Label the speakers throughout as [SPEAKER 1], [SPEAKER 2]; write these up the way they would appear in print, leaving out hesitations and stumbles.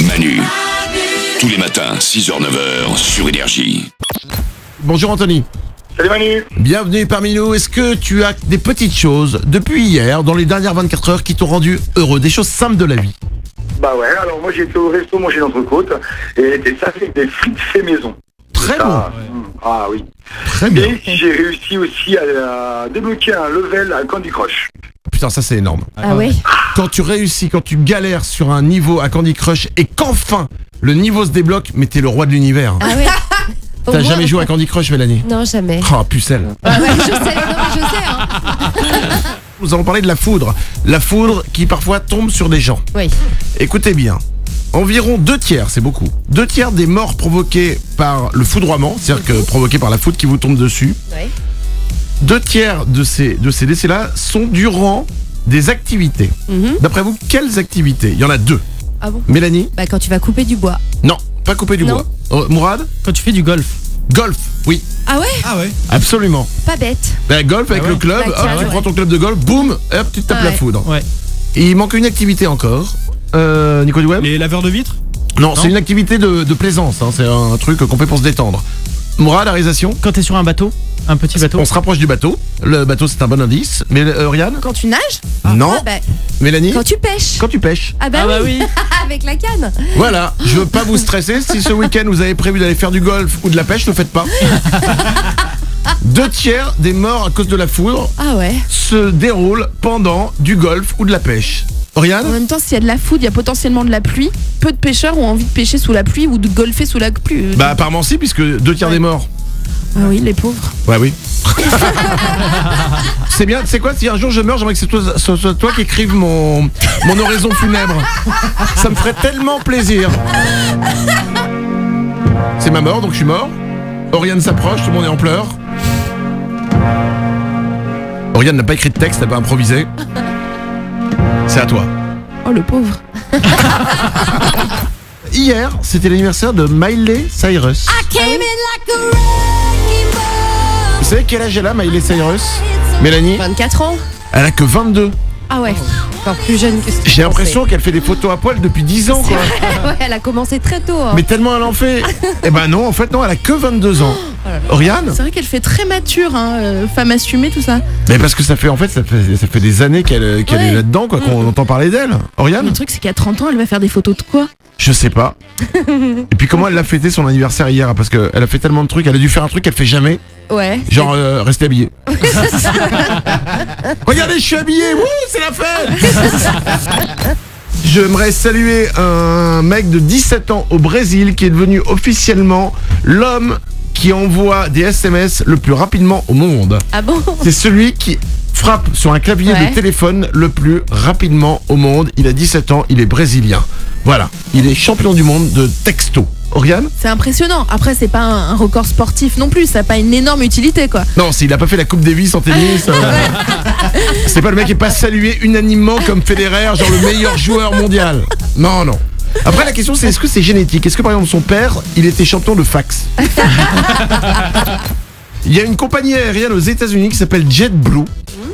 [SPEAKER 1] Manu. Tous les matins, 6h-9h sur Énergie.
[SPEAKER 2] Bonjour Anthony.
[SPEAKER 3] Salut Manu.
[SPEAKER 2] Bienvenue parmi nous. Est-ce que tu as des petites choses depuis hier, dans les dernières 24 heures, qui t'ont rendu heureux? Des choses simples de la vie?
[SPEAKER 3] Bah ouais, alors moi j'ai été au resto manger l'entrecôte et ça fait des frites fait maison.
[SPEAKER 2] Très bon.
[SPEAKER 3] Ah oui.
[SPEAKER 2] Très bien.
[SPEAKER 3] Et j'ai réussi aussi à débloquer un level à Candy Crush.
[SPEAKER 2] Putain, ça c'est énorme.
[SPEAKER 4] Ah ouais.
[SPEAKER 2] Quand tu réussis, quand tu galères sur un niveau à Candy Crush et qu'enfin le niveau se débloque, mais t'es le roi de l'univers.
[SPEAKER 4] Ah ouais.
[SPEAKER 2] T'as jamais joué à Candy Crush, Mélanie?
[SPEAKER 4] Non, jamais.
[SPEAKER 2] Oh, pucelle.
[SPEAKER 4] Ah ouais, je sais, non, mais je sais. Hein.
[SPEAKER 2] Nous allons parler de la foudre. La foudre qui parfois tombe sur des gens.
[SPEAKER 4] Oui.
[SPEAKER 2] Écoutez bien. Environ 2 tiers, c'est beaucoup. 2 tiers des morts provoquées par le foudroiement, c'est-à-dire que provoquées par la foudre qui vous tombe dessus.
[SPEAKER 4] Oui.
[SPEAKER 2] 2 tiers de ces décès-là sont durant des activités. D'après vous, quelles activités? Il y en a 2.
[SPEAKER 4] Ah bon?
[SPEAKER 2] Mélanie?
[SPEAKER 4] Bah quand tu vas couper du bois.
[SPEAKER 2] Non, pas couper du
[SPEAKER 4] Non.
[SPEAKER 2] bois. Mourad?
[SPEAKER 5] Quand tu fais du golf.
[SPEAKER 2] Golf, oui,
[SPEAKER 4] Ah ouais?
[SPEAKER 5] Ah ouais.
[SPEAKER 2] absolument.
[SPEAKER 4] Pas bête.
[SPEAKER 2] Ben, golf avec
[SPEAKER 5] ouais.
[SPEAKER 2] le club,
[SPEAKER 4] Bah,
[SPEAKER 2] hop,
[SPEAKER 4] tiens,
[SPEAKER 2] tu
[SPEAKER 4] ouais.
[SPEAKER 2] prends ton club de golf, boum, hop, tu te tapes
[SPEAKER 4] Ah
[SPEAKER 2] la
[SPEAKER 4] ouais.
[SPEAKER 2] foudre.
[SPEAKER 5] Ouais.
[SPEAKER 2] Et il manque une activité encore. Nico Duweb?
[SPEAKER 5] Les laveurs de vitres.
[SPEAKER 2] Non, c'est une activité de plaisance, hein, c'est un truc qu'on fait pour se détendre. Mourad, la réalisation?
[SPEAKER 5] Quand t'es sur un bateau, un petit bateau.
[SPEAKER 2] On se rapproche du bateau. Le bateau, c'est un bon indice. Mais Oriane?
[SPEAKER 4] Quand tu nages?
[SPEAKER 2] Non.
[SPEAKER 4] Ah bah,
[SPEAKER 2] Mélanie?
[SPEAKER 4] quand tu pêches.
[SPEAKER 2] Quand tu pêches.
[SPEAKER 4] Ah bah,
[SPEAKER 5] Ah bah
[SPEAKER 4] oui.
[SPEAKER 5] oui.
[SPEAKER 4] Avec la canne.
[SPEAKER 2] Voilà, je veux pas vous stresser. Si ce week-end vous avez prévu d'aller faire du golf ou de la pêche, ne le faites pas. 2 tiers des morts à cause de la foudre
[SPEAKER 4] Ah ouais.
[SPEAKER 2] se déroulent pendant du golf ou de la pêche.
[SPEAKER 6] En
[SPEAKER 2] Oriane?
[SPEAKER 6] même temps, s'il y a de la foudre, il y a potentiellement de la pluie. Peu de pêcheurs ont envie de pêcher sous la pluie ou de golfer sous la pluie.
[SPEAKER 2] Bah apparemment si, puisque 2 tiers des morts.
[SPEAKER 6] Ah oui, les pauvres.
[SPEAKER 2] Ouais, oui. C'est bien, c'est quoi? Si un jour je meurs, j'aimerais que ce soit toi qui écrive mon oraison funèbre. Ça me ferait tellement plaisir. C'est ma mort, donc je suis mort. Oriane s'approche, tout le monde est en pleurs. Oriane n'a pas écrit de texte, elle n'a pas improvisé. C'est à toi.
[SPEAKER 6] Oh, le pauvre.
[SPEAKER 2] Hier, c'était l'anniversaire de Miley Cyrus. Vous savez quel âge elle a, Miley Cyrus? Mélanie?
[SPEAKER 4] 24 ans.
[SPEAKER 2] Elle a que 22.
[SPEAKER 4] Ah ouais. Encore plus jeune que ce que je
[SPEAKER 2] J'ai l'impression
[SPEAKER 4] pensais.
[SPEAKER 2] qu'elle fait des photos à poil depuis 10 ans, quoi.
[SPEAKER 4] Ouais, elle a commencé très tôt. Hein.
[SPEAKER 2] Mais tellement elle en fait. Eh ben non, en fait non, elle a que 22 ans. Oriane?
[SPEAKER 6] C'est vrai qu'elle fait très mature, hein, femme assumée, tout ça.
[SPEAKER 2] Mais parce que ça fait des années qu'elle est là-dedans, quoi, qu'on entend parler d'elle. Oriane?
[SPEAKER 6] Le truc, c'est qu'à 30 ans, elle va faire des photos de quoi?
[SPEAKER 2] Je sais pas. Et puis comment elle l'a fêté son anniversaire hier? Parce qu'elle a fait tellement de trucs, elle a dû faire un truc qu'elle fait jamais.
[SPEAKER 4] Ouais.
[SPEAKER 2] Genre rester habillée. Regardez, je suis habillé, wouh, c'est la fête. J'aimerais saluer un mec de 17 ans au Brésil qui est devenu officiellement l'homme qui envoie des SMS le plus rapidement au monde.
[SPEAKER 4] Ah bon?
[SPEAKER 2] C'est celui qui frappe sur un clavier
[SPEAKER 4] Ouais.
[SPEAKER 2] de téléphone le plus rapidement au monde. Il a 17 ans, il est brésilien. Voilà, il est champion du monde de texto. Oriane?
[SPEAKER 6] C'est impressionnant. Après, c'est pas un record sportif non plus. Ça n'a pas une énorme utilité, quoi.
[SPEAKER 2] Non, s'il a pas fait la Coupe Davis en tennis. C'est pas le mec qui est pas salué unanimement comme Federer, genre le meilleur joueur mondial. Non, non. Après, la question c'est, est-ce que c'est génétique? Est-ce que par exemple son père, il était champion de fax? Il y a une compagnie aérienne aux États-Unis qui s'appelle JetBlue,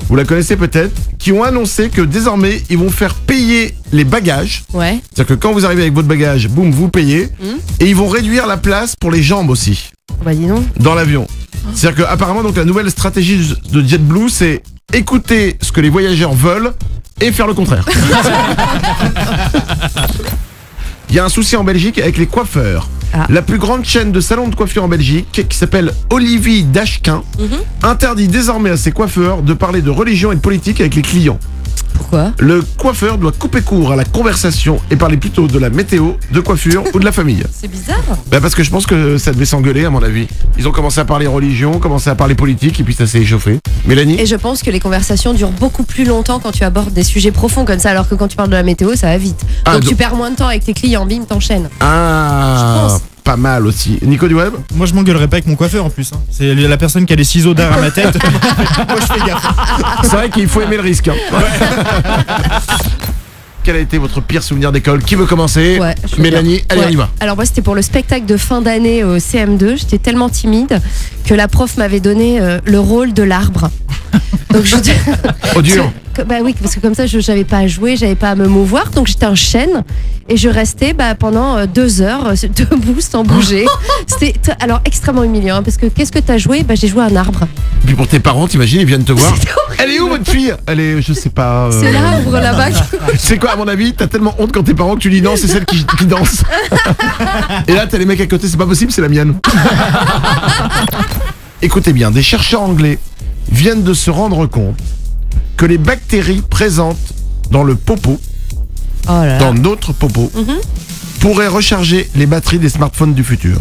[SPEAKER 2] vous la connaissez peut-être, qui ont annoncé que désormais ils vont faire payer les bagages.
[SPEAKER 4] Ouais.
[SPEAKER 2] C'est-à-dire que quand vous arrivez avec votre bagage, boum, vous payez, et ils vont réduire la place pour les jambes aussi
[SPEAKER 4] Bah dis donc.
[SPEAKER 2] dans l'avion. C'est-à-dire que apparemment donc la nouvelle stratégie de JetBlue, c'est écouter ce que les voyageurs veulent et faire le contraire. Il y a un souci en Belgique avec les coiffeurs.
[SPEAKER 4] Ah.
[SPEAKER 2] La plus grande chaîne de salons de coiffure en Belgique, qui s'appelle Olivier Dachquin, interdit désormais à ses coiffeurs de parler de religion et de politique avec les clients.
[SPEAKER 4] Pourquoi?
[SPEAKER 2] Le coiffeur doit couper court à la conversation et parler plutôt de la météo, de coiffure ou de la famille.
[SPEAKER 4] C'est bizarre.
[SPEAKER 2] Bah parce que je pense que ça devait s'engueuler à mon avis. Ils ont commencé à parler religion, commencé à parler politique et puis ça s'est échauffé. Mélanie?
[SPEAKER 4] Et je pense que les conversations durent beaucoup plus longtemps quand tu abordes des sujets profonds comme ça, alors que quand tu parles de la météo, ça va vite.
[SPEAKER 2] Ah,
[SPEAKER 4] donc
[SPEAKER 2] donc-
[SPEAKER 4] tu perds moins de temps avec tes clients, bim, t'enchaînes.
[SPEAKER 2] Ah,
[SPEAKER 4] Je pense.
[SPEAKER 2] pas mal aussi. Nico Duweb?
[SPEAKER 5] Moi je m'engueulerais pas avec mon coiffeur en plus. Hein. C'est la personne qui a les ciseaux derrière ma tête. Moi je fais gaffe.
[SPEAKER 2] C'est vrai qu'il faut aimer le risque. Hein. Quel a été votre pire souvenir d'école? Qui veut commencer?
[SPEAKER 4] Ouais, je veux
[SPEAKER 2] Mélanie,
[SPEAKER 4] bien.
[SPEAKER 2] allez
[SPEAKER 4] Ouais.
[SPEAKER 2] on y va.
[SPEAKER 4] Alors moi c'était pour le spectacle de fin d'année au CM2. J'étais tellement timide que la prof m'avait donné le rôle de l'arbre. Donc je
[SPEAKER 2] Au dur.
[SPEAKER 4] Bah oui, parce que comme ça, je n'avais pas à jouer, j'avais pas à me mouvoir, donc j'étais en chaîne et je restais pendant 2 heures debout sans bouger. C'était alors extrêmement humiliant parce que qu'est-ce que t'as joué? J'ai joué à un arbre.
[SPEAKER 2] Puis pour tes parents, t'imagines, ils viennent te voir. Elle est où votre fille? Elle est, je sais pas.
[SPEAKER 4] C'est l'arbre là-bas.
[SPEAKER 2] C'est quoi, à mon avis, t'as tellement honte quand tes parents que tu dis non, c'est celle qui danse. Et là, t'as les mecs à côté, c'est pas possible, c'est la mienne. Écoutez bien, des chercheurs anglais viennent de se rendre compte que les bactéries présentes dans le popo,
[SPEAKER 4] Oh là là.
[SPEAKER 2] dans notre popo, pourraient recharger les batteries des smartphones du futur.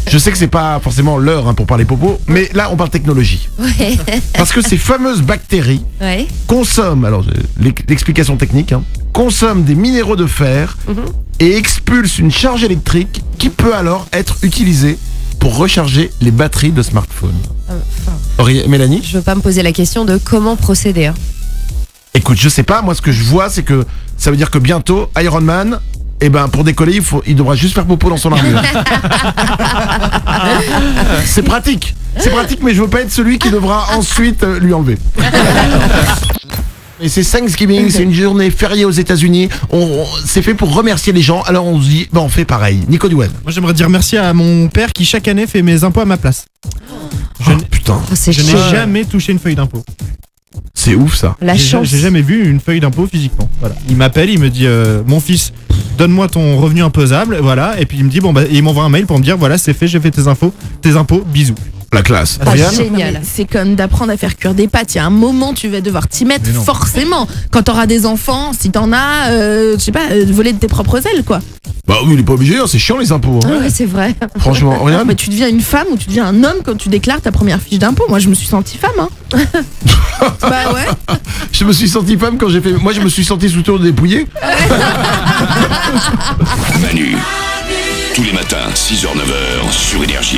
[SPEAKER 2] Je sais que c'est pas forcément l'heure pour parler popo, mais là on parle technologie.
[SPEAKER 4] Ouais.
[SPEAKER 2] Parce que ces fameuses bactéries
[SPEAKER 4] Ouais.
[SPEAKER 2] consomment, alors l'explication technique, consomment des minéraux de fer et expulsent une charge électrique qui peut alors être utilisée pour recharger les batteries de smartphones. Mélanie?
[SPEAKER 4] Je veux pas me poser la question de comment procéder. Hein.
[SPEAKER 2] Écoute, je sais pas, moi ce que je vois c'est que ça veut dire que bientôt Iron Man, pour décoller il devra juste faire popo dans son armure. C'est pratique, mais je veux pas être celui qui devra ensuite lui enlever. Et c'est Thanksgiving, c'est une journée fériée aux États-Unis. C'est fait pour remercier les gens, alors on se dit, on fait pareil. Nico Douane.
[SPEAKER 5] Moi j'aimerais dire merci à mon père qui chaque année fait mes impôts à ma place.
[SPEAKER 2] Putain,
[SPEAKER 4] C'est
[SPEAKER 5] Je n'ai
[SPEAKER 4] chiant.
[SPEAKER 5] jamais touché une feuille d'impôt.
[SPEAKER 2] c'est ouf ça.
[SPEAKER 4] La chance.
[SPEAKER 5] J'ai jamais vu une feuille d'impôt physiquement. Voilà. Il m'appelle, il me dit mon fils, donne-moi ton revenu imposable, voilà. Et puis il me dit il m'envoie un mail pour me dire voilà c'est fait, j'ai fait tes impôts, bisous.
[SPEAKER 2] La classe.
[SPEAKER 4] Ah,
[SPEAKER 2] Oriane?
[SPEAKER 4] génial.
[SPEAKER 6] C'est comme d'apprendre à faire cuire des pâtes. Il y a un moment, tu vas devoir t'y mettre
[SPEAKER 5] Mais non.
[SPEAKER 6] forcément. Quand t'auras des enfants, si t'en as, je sais pas, voler de tes propres ailes, quoi.
[SPEAKER 2] Bah oui, il est pas obligé, c'est chiant les impôts.
[SPEAKER 4] Ah ouais, c'est vrai.
[SPEAKER 2] Franchement, Oriane?
[SPEAKER 6] Mais tu deviens une femme ou tu deviens un homme quand tu déclares ta première fiche d'impôt. Moi, je me suis sentie femme, hein. Bah ouais.
[SPEAKER 2] Je me suis senti femme quand j'ai fait. Moi, je me suis senti sous tour dépouillé.
[SPEAKER 1] Manu. Tous les matins, 6h-9h sur Énergie.